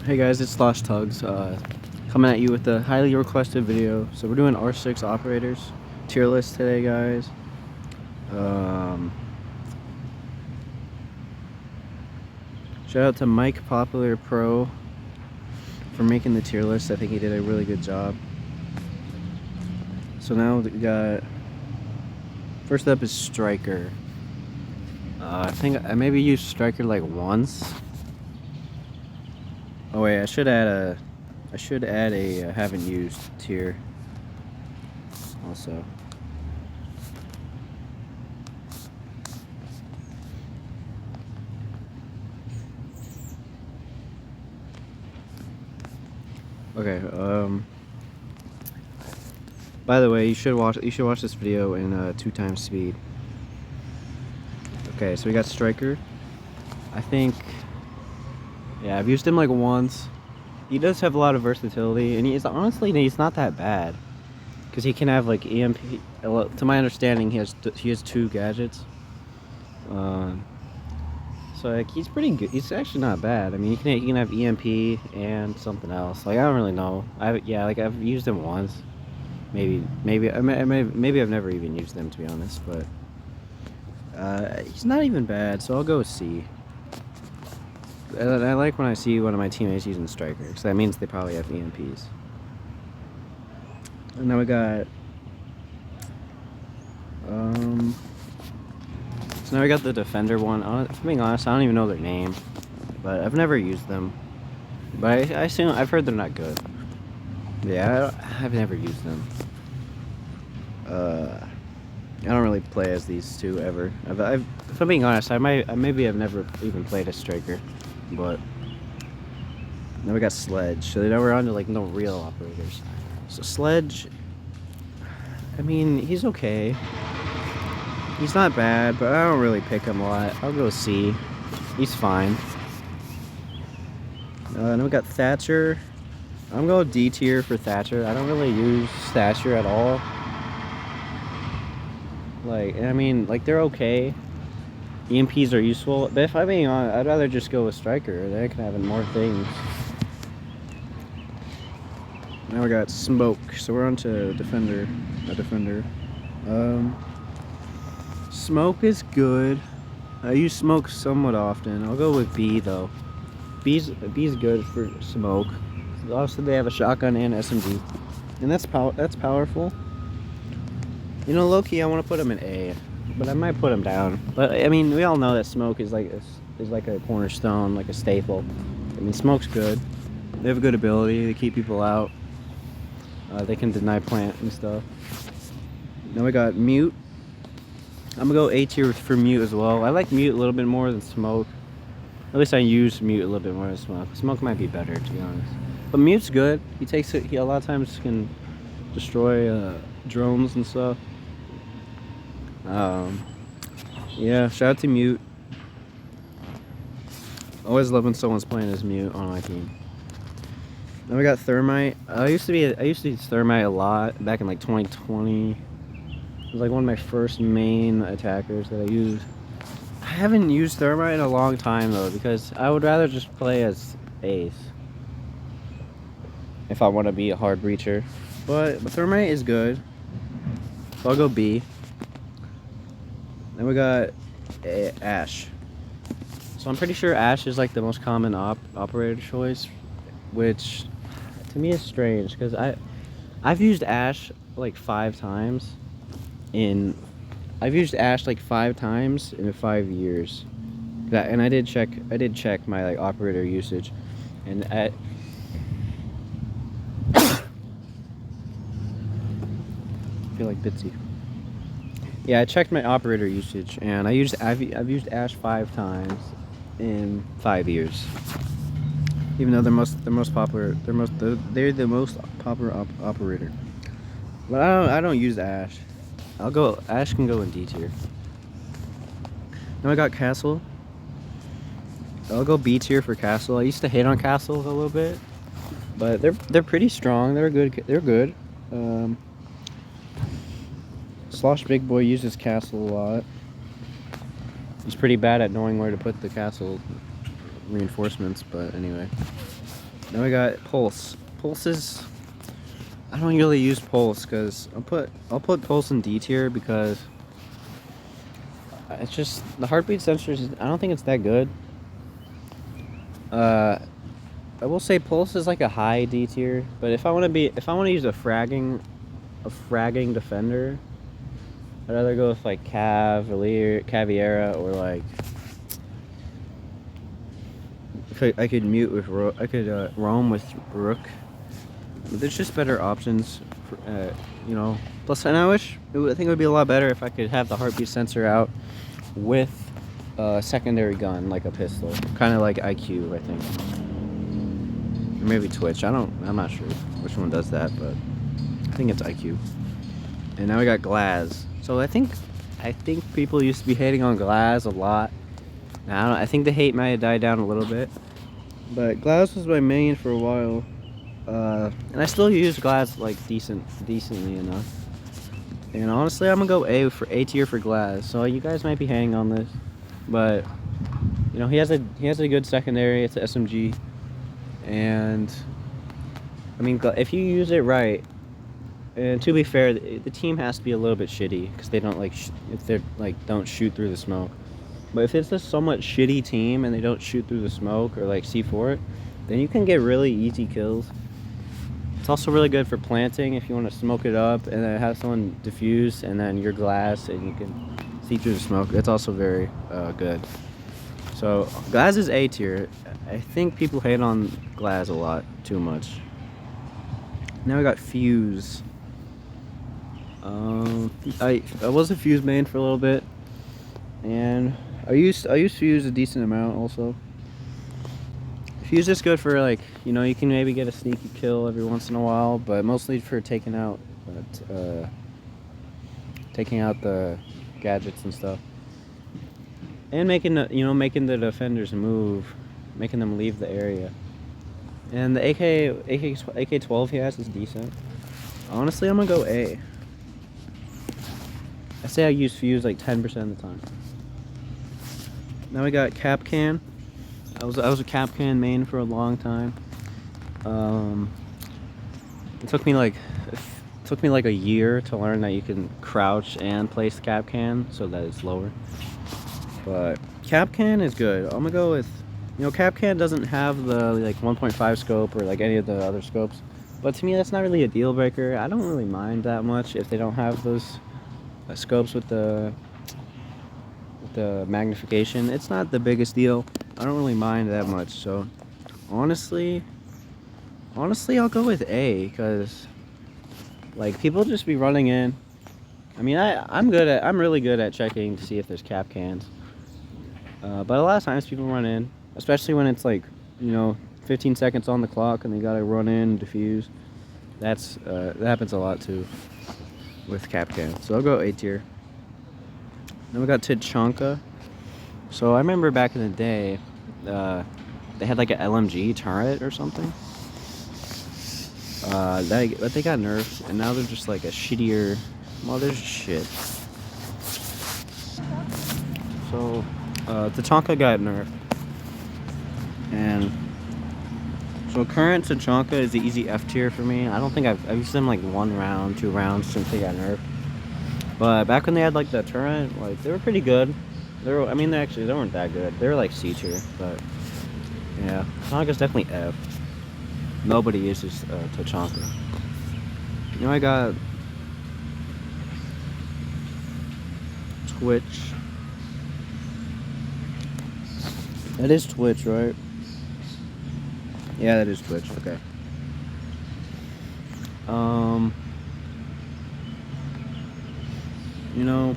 Hey guys, it's Slosh Tugs, coming at you with a highly requested video. So we're doing R6 operators tier list today, guys. Shout out to Mike Popular Pro for making the tier list. I think he did a really good job. So now we got, first up is Striker. I think I maybe used Striker like once. Oh wait, I should add a haven't used tier also. Okay, by the way, you should watch this video in 2x speed. Okay, so we got Striker. I think, yeah, I've used him like once. He does have a lot of versatility, and he's not that bad, because he can have like EMP. To my understanding, he has 2 gadgets. So like he's pretty good. He's actually not bad. I mean, he can have EMP and something else. Like I don't really know. I've used him once. Maybe I've never even used them, to be honest. But he's not even bad. So I'll go with C. I like when I see one of my teammates using Striker, because that means they probably have EMPs. And now we got so now we got the Defender one. If I'm being honest, I don't even know their name, but I've never used them. But I assume I've heard they're not good. Yeah, I've never used them. I don't really play as these two ever. If I'm being honest, maybe I've never even played a Striker, but now we got Sledge. So now we're on to like no real operators. So Sledge, I mean, he's okay. He's not bad, but I don't really pick him a lot. I'll go C. He's fine. Then we got Thatcher. I'm going D tier for Thatcher. I don't really use Thatcher at all. Like, I mean, like, they're okay. EMPs are useful, but if I'm being honest, I'd rather just go with Striker. They can have more things. Now we got Smoke. So we're on to Defender. A Defender. Smoke is good. I use Smoke somewhat often. I'll go with B though. B's good for Smoke. Also, they have a shotgun and SMG, and that's powerful. You know, low key, I want to put him in A, but I might put him down. But I mean, we all know that Smoke is like a cornerstone, like a staple. I mean, Smoke's good. They have a good ability to keep people out. They can deny plant and stuff. Now we got Mute. I'm gonna go A tier for Mute as well. I like Mute a little bit more than Smoke. At least I use Mute a little bit more than Smoke. Smoke might be better, to be honest. But Mute's good. He a lot of times can destroy drones and stuff. Yeah, shout out to Mute. Always love when someone's playing as Mute on my team. Then we got Thermite. I used to use Thermite a lot back in like 2020. It was like one of my first main attackers that I used. I haven't used Thermite in a long time though, because I would rather just play as Ace if I want to be a hard breacher. But Thermite is good, so I'll go B. Then we got Ash. So I'm pretty sure Ash is like the most common operator choice, which to me is strange, because I've used Ash like 5 times. I've used Ash like 5 times in 5 years. And I did check my like operator usage, and I feel like Bitsy. Yeah, I checked my operator usage, and I've used Ash 5 times in 5 years. Even though they're the most popular operator. But I don't use Ash. Ash can go in D tier. Now I got Castle. I'll go B tier for Castle. I used to hate on Castle a little bit, but they're pretty strong. They're good. Slosh Big Boy uses Castle a lot. He's pretty bad at knowing where to put the Castle reinforcements, but anyway. Now we got Pulse. Pulse is, I don't really use Pulse because I'll put Pulse in D tier because it's just the heartbeat sensor is, I don't think it's that good. I will say Pulse is like a high D tier, but if I want to use a fragging defender, I'd rather go with like Caviera, or like I could mute with roam with Rook. But there's just better options, for, you know. Plus, and I think it would be a lot better if I could have the heartbeat sensor out with a secondary gun, like a pistol, kind of like IQ, I think, or maybe Twitch. I'm not sure which one does that, but I think it's IQ. And now we got Glaz. So I think people used to be hating on Glaz a lot. Now I think the hate might have died down a little bit, but Glaz was my main for a while, and I still use Glaz like decently enough. And honestly, I'm gonna go A tier for Glaz. So you guys might be hating on this, but you know he has a good secondary. It's an SMG, and I mean if you use it right. And to be fair, the team has to be a little bit shitty because they don't don't shoot through the smoke. But if it's a somewhat shitty team and they don't shoot through the smoke or like C4 it, then you can get really easy kills. It's also really good for planting if you want to smoke it up and then have someone defuse and then your glass and you can see through the smoke. That's also very good. So Glaz is A tier. I think people hate on Glaz a lot too much. Now we got Fuse. I was a Fuse main for a little bit, and I used Fuse a decent amount also. Fuse is good for like, you know, you can maybe get a sneaky kill every once in a while, but mostly for taking out the gadgets and stuff, and making the defenders move, making them leave the area. And the AK-12 he has is decent. Honestly, I'm gonna go A. I say I use Fuse like 10% of the time. Now we got Kapkan. I was a Kapkan main for a long time. It took me like a year to learn that you can crouch and place Kapkan so that it's lower. But Kapkan is good. I'm gonna go with, you know, Kapkan doesn't have the like 1.5 scope or like any of the other scopes, but to me that's not really a deal breaker. I don't really mind that much if they don't have those scopes with the magnification. It's not the biggest deal. I don't really mind that much. So honestly I'll go with A, because like people just be running in. I mean, I'm really good at checking to see if there's Kapkans, but a lot of times people run in, especially when it's like, you know, 15 seconds on the clock and they gotta run in and defuse. That happens a lot too with Kapkan. So I'll go A tier. Then we got Tachanka. So I remember back in the day, they had like an LMG turret or something. But they got nerfed, and now they're just like a shittier mother shit. So Tachanka got nerfed, and so current Tachanka is the easy F tier for me. I don't think I've used them like 1 round, 2 rounds since they got nerfed. But back when they had like the turret, like they were pretty good. They weren't that good. They were like C tier, but yeah, Tachanka's definitely F. Nobody uses Tachanka. You know, I got Twitch. That is Twitch, right? Yeah, that is Twitch. Okay. You know,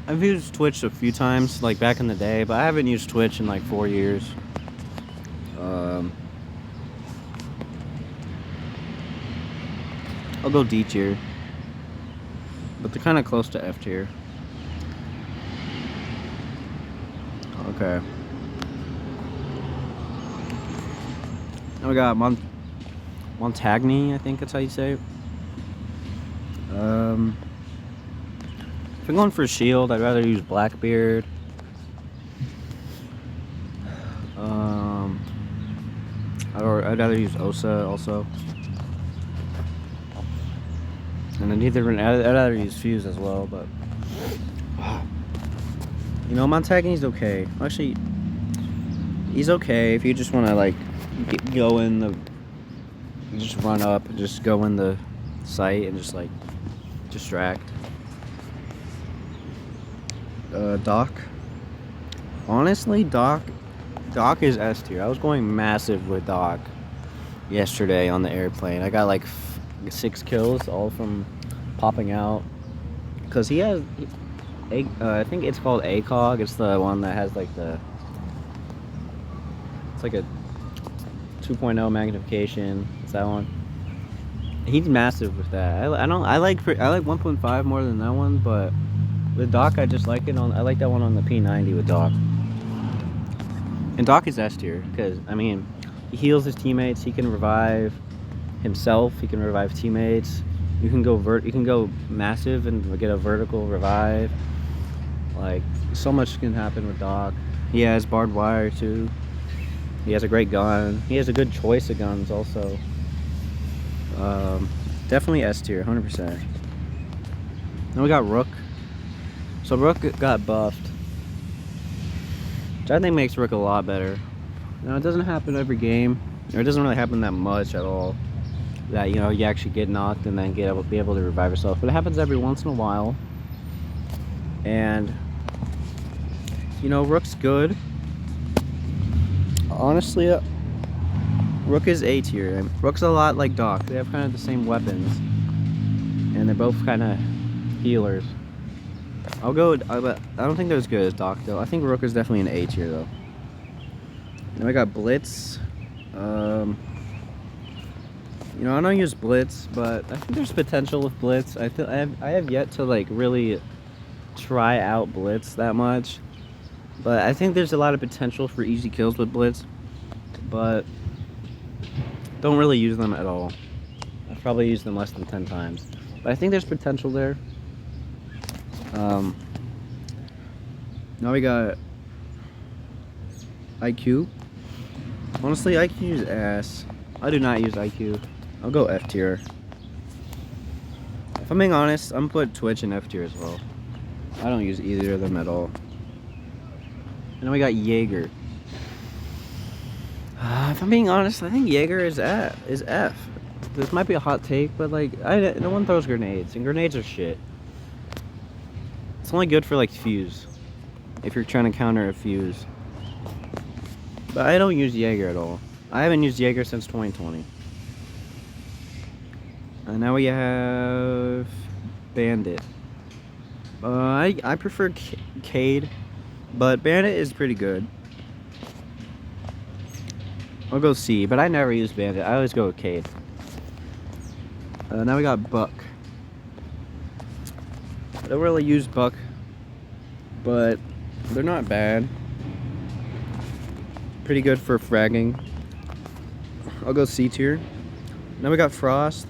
I've used Twitch a few times, like back in the day, but I haven't used Twitch in like 4 years. I'll go D tier, but they're kind of close to F tier. Okay. Now we got Montagny, I think that's how you say it. If I'm going for a shield, I'd rather use Blackbeard. Or I'd rather use Osa also. And then I'd rather use Fuse as well, but you know, Montagney's okay. Actually, he's okay if you just want to like go in the, you just run up, just go in the site and just like distract. Doc. Honestly, Doc is S tier. I was going massive with Doc yesterday on the airplane. I got like 6 kills, all from popping out. Cause he has, I think it's called ACOG. It's the one that has like it's like a 2.0 magnification. It's that one. He's massive with that. I like 1.5 more than that one, but with Doc I just like it on. I like that one on the P90 with Doc. And Doc is S tier because I mean, he heals his teammates. He can revive himself. He can revive teammates. You can go massive and get a vertical revive. Like so much can happen with Doc. He has barbed wire too. He has a great gun. He has a good choice of guns also. Definitely S tier, 100%. Then we got Rook. So Rook got buffed, which I think makes Rook a lot better. You know, it doesn't happen every game, or it doesn't really happen that much at all. That, you know, you actually get knocked and then be able to revive yourself. But it happens every once in a while. And, you know, Rook's good. Honestly, Rook is A tier. Rook's a lot like Doc. They have kind of the same weapons. And they're both kind of healers. I'll go with, I don't think they're as good as Doc though. I think Rook is definitely an A tier though. Then I got Blitz. You know, I don't use Blitz, but I think there's potential with Blitz. I have yet to like really try out Blitz that much, but I think there's a lot of potential for easy kills with Blitz, but don't really use them at all. I've probably used them less than 10 times, but I think there's potential there. Now we got IQ. Honestly, IQ is ass. I do not use IQ. I'll go F tier. If I'm being honest, I'm gonna put Twitch in F tier as well. I don't use either of them at all. And then we got Jaeger. If I'm being honest, I think Jaeger is F. This might be a hot take, but like, no one throws grenades, and grenades are shit. It's only good for like Fuse, if you're trying to counter a Fuse. But I don't use Jaeger at all. I haven't used Jaeger since 2020. And now we have Bandit. I prefer Cade, but Bandit is pretty good. I'll go C, but I never use Bandit. I always go with Cade. Now we got Buck. I don't really use Buck, but they're not bad. Pretty good for fragging. I'll go C tier. Now we got Frost.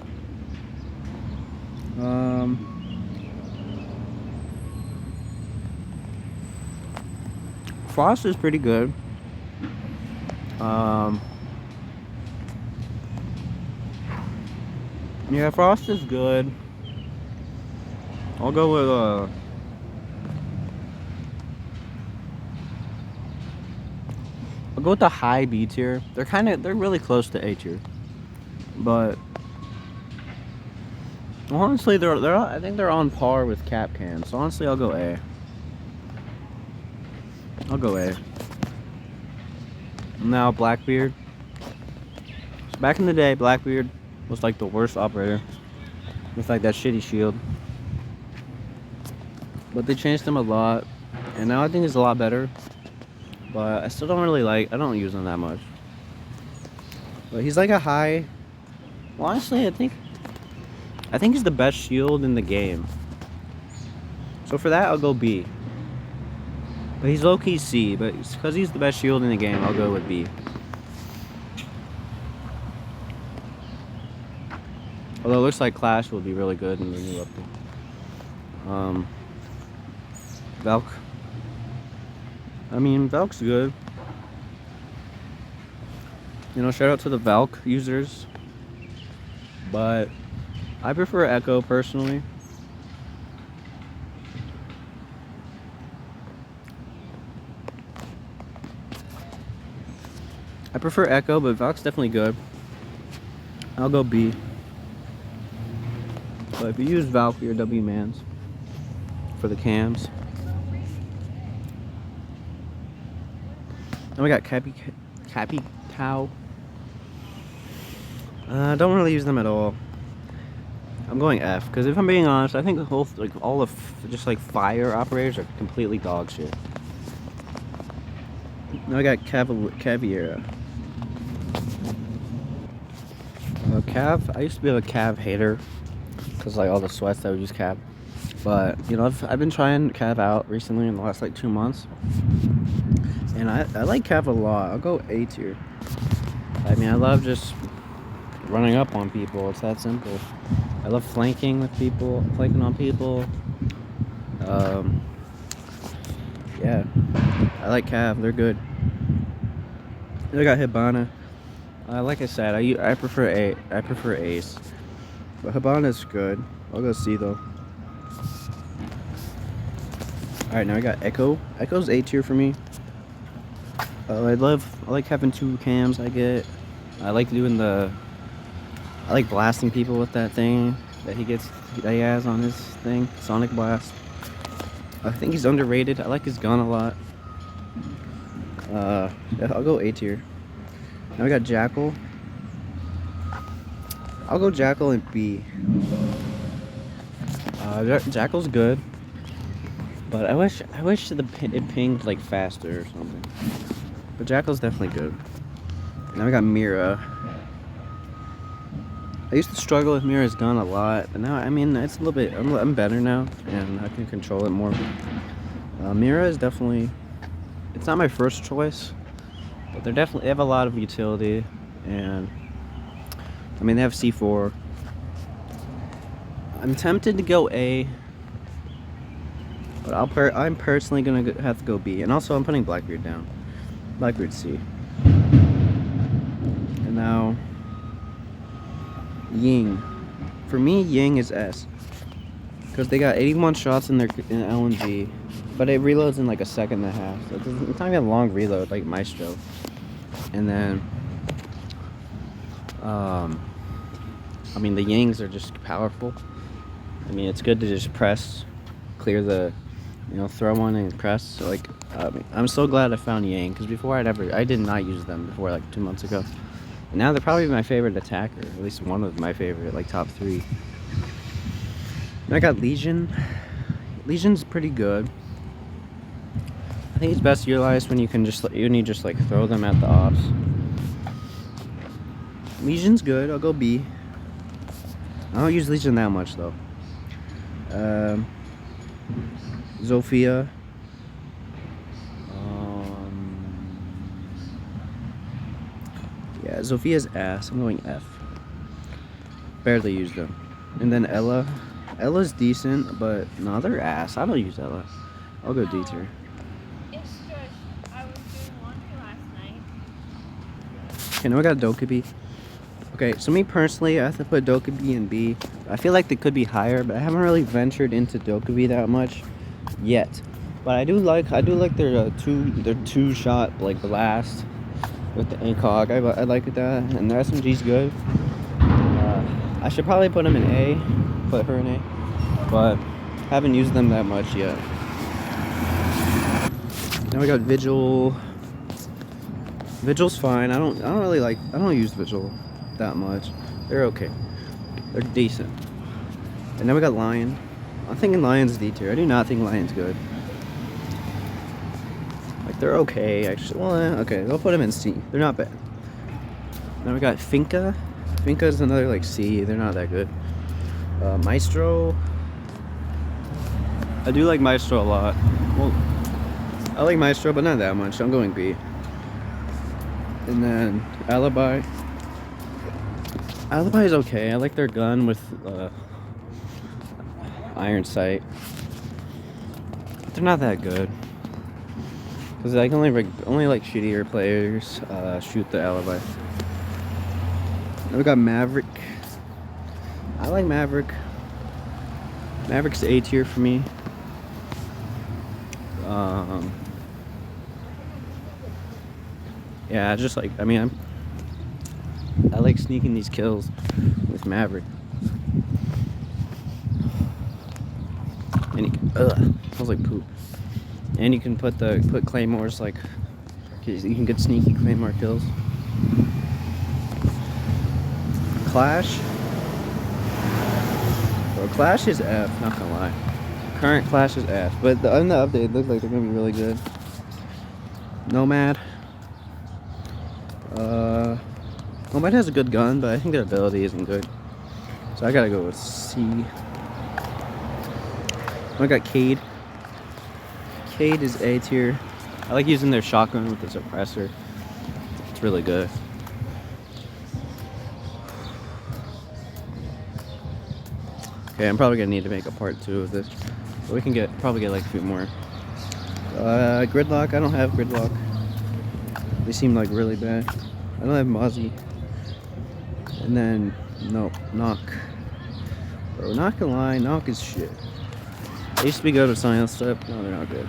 Frost is pretty good. Yeah, Frost is good. I'll go with I'll go with the high B tier. They're really close to A tier, but honestly, I think they're on par with Capcan. So honestly, I'll go A. I'll go A. Now Blackbeard. So back in the day, Blackbeard was like the worst operator with like that shitty shield. But they changed him a lot, and now I think he's a lot better. But I still don't really I don't use him that much. But he's like a high. Well, honestly, I think he's the best shield in the game. So for that, I'll go B. But he's low-key C, but because he's the best shield in the game, I'll go with B. Although it looks like Clash will be really good in the new update. Valk. I mean, Valk's good. You know, shout out to the Valk users, but I prefer Echo personally. I prefer Echo, but Valk's definitely good. I'll go B. But if you use Valk, your W mans for the cams. Then we got Cappy Cow. Don't really use them at all. I'm going F because if I'm being honest, I think the whole all of just like fire operators are completely dog shit. Now I got Caviera. Cav. I used to be a Cav hater because like all the sweats I would use Cav. But you know, I've been trying Cav out recently in the last like 2 months, and I like Cav a lot. I'll go A tier. I mean, I love just running up on people. It's that simple. I love flanking with people, flanking on people. Yeah, I like Cav. They're good. I got Hibana. Like I said, I prefer A. I prefer Ace, but Hibana's good. I'll go C though. All right, now I got Echo. Echo's A tier for me. I like having 2 cams. I like blasting people with that thing that he has on his thing, Sonic Blast. I think he's underrated. I like his gun a lot. Yeah, I'll go A tier. Now we got Jackal. I'll go Jackal and B. Jackal's good, but I wish it pinged like faster or something. But Jackal's definitely good. Now we got Mira. I used to struggle with Mira's gun a lot, but now, I mean, it's a little bit, I'm better now, and I can control it more. Mira is definitely, it's not my first choice, but they have a lot of utility, and, I mean, they have C4. I'm tempted to go A, but I'm personally gonna have to go B, and also I'm putting Blackbeard down. Blackbeard C. And now, Ying. For me, Ying is S. Because they got 81 shots in LMG, but it reloads in like a second and a half. So it's not even a long reload like Maestro. And then, I mean, the Yings are just powerful. I mean, it's good to just press, clear the, throw one and press. So like, I'm so glad I found Yang, because before I did not use them before like 2 months ago. And now they're probably my favorite attacker, at least one of my favorite, like top 3. And I got Legion. Legion's pretty good. I think it's best utilized when you just like throw them at the ops. Legion's good. I'll go B. I don't use Legion that much though. Zofia. Yeah, Zofia's ass. I'm going F. Barely used them. And then Ella. Ella's decent, but no, they're ass. I don't use Ella. I'll go D tier. It's just, I was doing laundry last night. Okay, now I got Dokkaebi. Okay, so me personally, I have to put Dokkaebi in B. I feel like they could be higher, but I haven't really ventured into Dokkaebi that much yet. But I do like their two shot like blast with the ACOG. I like that, and their SMG's good. I should probably put them in A, put her in A, but haven't used them that much yet. Now we got Vigil. Vigil's fine. I don't use Vigil that much. They're okay. They're decent. And then we got Lion. I'm thinking Lion's D tier. I do not think Lion's good. Like, they're okay, actually. Well, okay, I'll put them in C. They're not bad. Now we got Finka. Finka's another, like, C. They're not that good. Maestro. I do like Maestro a lot. Well, I like Maestro, but not that much. I'm going B. And then Alibi. Alibi is okay. I like their gun with iron sight. But they're not that good. Because like only like shittier players shoot the Alibi. Then we got Maverick. I like Maverick. Maverick's A tier for me. Yeah, just like, I mean, I like sneaking these kills with Maverick. And you can, smells like poop. And you can put claymores, like, you can get sneaky claymore kills. Clash. Bro, Clash is F, not gonna lie. Current Clash is F, but in the update, it looks like they're gonna be really good. Nomad. Nomad has a good gun, but I think their ability isn't good. So I gotta go with C. I got Cade. Cade is A tier. I like using their shotgun with the suppressor. It's really good. Okay, I'm probably gonna need to make a part 2 of this. But we can probably get like a few more. Gridlock, I don't have Gridlock. They seem like really bad. I don't have Mozzie. And then, no, Knock. Bro, not gonna lie, Knock is shit. They used to be good with Silent Step, no, they're not good.